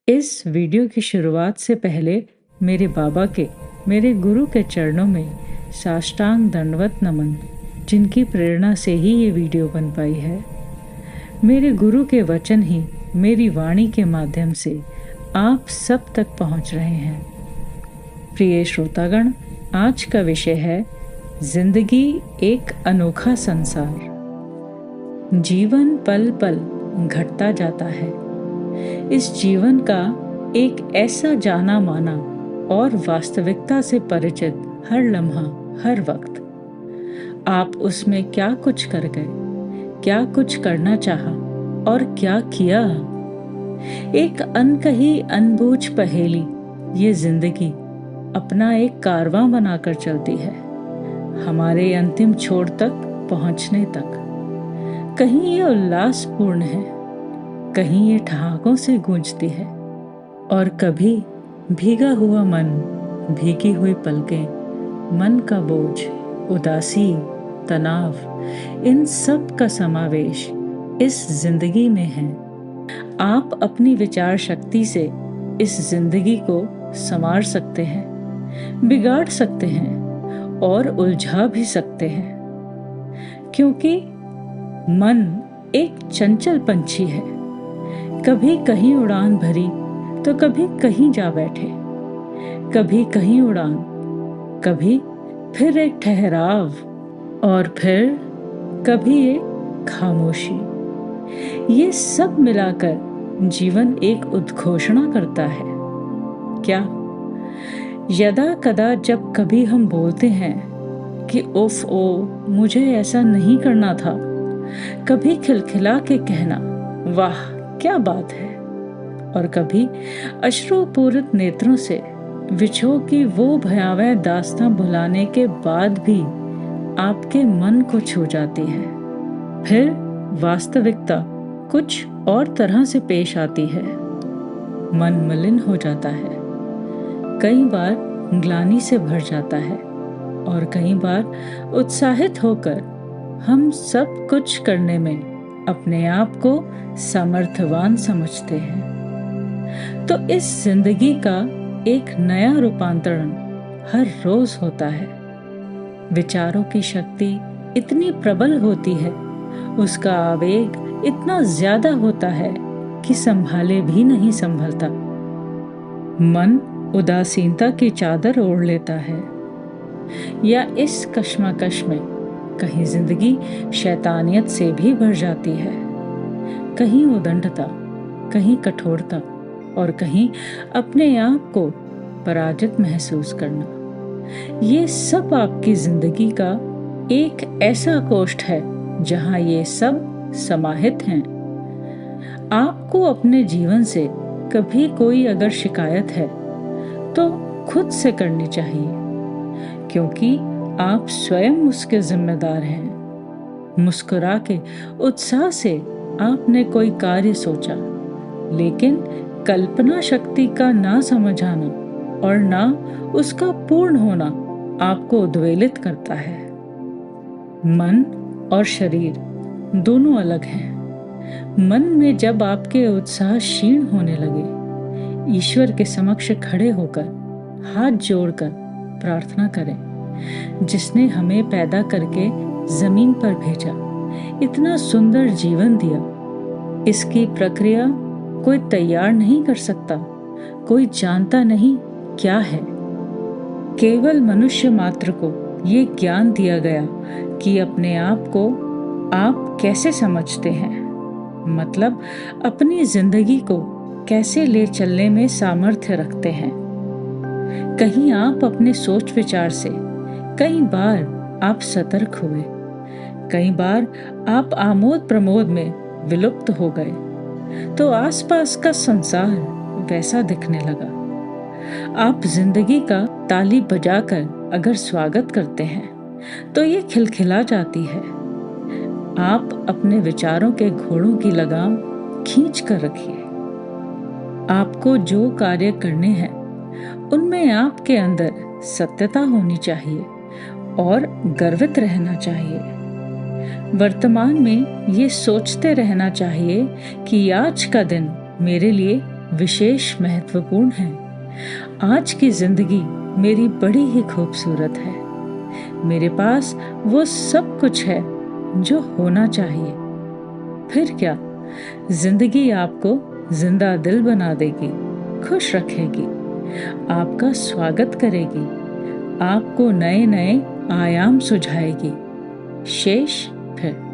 इस वीडियो की शुरुआत से पहले मेरे बाबा के, मेरे गुरु के चरणों में साष्टांग दंडवत नमन, जिनकी प्रेरणा से ही ये वीडियो बन पाई है। मेरे गुरु के वचन ही मेरी वाणी के माध्यम से आप सब तक पहुंच रहे हैं। प्रिय श्रोतागण, आज का विषय है जिंदगी एक अनोखा संसार। जीवन पल पल घटता जाता है। इस जीवन का एक ऐसा जाना माना और वास्तविकता से परिचित हर लम्हा, हर वक्त। आप उसमें क्या कुछ कर गए, क्या कुछ करना चाहा और क्या किया। एक अनकही अनबूझ पहेली ये जिंदगी अपना एक कारवां बनाकर चलती है, हमारे अंतिम छोर तक पहुंचने तक। कहीं ये उल्लासपूर्ण है, कहीं ये ठहाकों से गूंजती है, और कभी भीगा हुआ मन, भीगी हुई पलकें, मन का बोझ, उदासी, तनाव, इन सब का समावेश इस जिंदगी में है। आप अपनी विचार शक्ति से इस जिंदगी को संवार सकते हैं, बिगाड़ सकते हैं और उलझा भी सकते हैं, क्योंकि मन एक चंचल पंछी है। कभी कहीं उड़ान भरी तो कभी कहीं जा बैठे, कभी कहीं उड़ान, कभी फिर एक ठहराव, और फिर कभी एक खामोशी। ये सब मिलाकर जीवन एक उद्घोषणा करता है। क्या यदा कदा जब कभी हम बोलते हैं कि उफ ओ, मुझे ऐसा नहीं करना था, कभी खिलखिला के कहना वाह क्या बात है, और कभी अश्रुपूरित नेत्रों से विछोह की वो भयावह दास्तां भुलाने के बाद भी आपके मन को छू जाती है। फिर वास्तविकता कुछ और तरह से पेश आती है। मन मलिन हो जाता है, कई बार ग्लानि से भर जाता है, और कई बार उत्साहित होकर हम सब कुछ करने में अपने आप को सामर्थ्यवान समझते हैं। तो इस जिंदगी का एक नया रूपांतरण हर रोज होता है। विचारों की शक्ति इतनी प्रबल होती है, उसका आवेग इतना ज्यादा होता है कि संभाले भी नहीं संभलता। मन उदासीनता की चादर ओढ़ लेता है, या इस कश्मकश में कहीं जिंदगी शैतानियत से भी भर जाती है। कहीं उदंडता, कहीं कठोरता, और कहीं अपने आप को पराजित महसूस करना। ये सब आपकी जिंदगी का एक ऐसा कोष्ठ है जहां ये सब समाहित हैं। आपको अपने जीवन से कभी कोई अगर शिकायत है तो खुद से करनी चाहिए, क्योंकि आप स्वयं उसके जिम्मेदार हैं। मुस्कुरा के उत्साह से आपने कोई कार्य सोचा, लेकिन कल्पना शक्ति का ना समझ आना और ना उसका पूर्ण होना आपको उद्वेलित करता है। मन और शरीर दोनों अलग हैं। मन में जब आपके उत्साह क्षीण होने लगे, ईश्वर के समक्ष खड़े होकर हाथ जोड़कर प्रार्थना करें, जिसने हमें पैदा करके जमीन पर भेजा, इतना सुंदर जीवन दिया। इसकी प्रक्रिया कोई तैयार नहीं कर सकता, कोई जानता नहीं क्या है। केवल मनुष्य मात्र को ये ज्ञान दिया गया कि अपने आप को आप कैसे समझते हैं, मतलब अपनी जिंदगी को कैसे ले चलने में सामर्थ्य रखते हैं। कहीं आप अपने सोच विचार से कई बार आप सतर्क हुए, कई बार आप आमोद प्रमोद में विलुप्त हो गए, तो आसपास का संसार वैसा दिखने लगा। आप जिंदगी का ताली बजाकर अगर स्वागत करते हैं तो ये खिलखिला जाती है। आप अपने विचारों के घोड़ों की लगाम खींच कर रखिए। आपको जो कार्य करने हैं उनमें आपके अंदर सत्यता होनी चाहिए और गर्वित रहना चाहिए। वर्तमान में ये सोचते रहना चाहिए कि आज का दिन मेरे लिए विशेष महत्वपूर्ण है। आज की जिंदगी मेरी बड़ी ही खूबसूरत है। मेरे पास वो सब कुछ है जो होना चाहिए। फिर क्या, जिंदगी आपको जिंदा दिल बना देगी, खुश रखेगी, आपका स्वागत करेगी, आपको नए नए आयाम सुझाएगी। शेष फिर।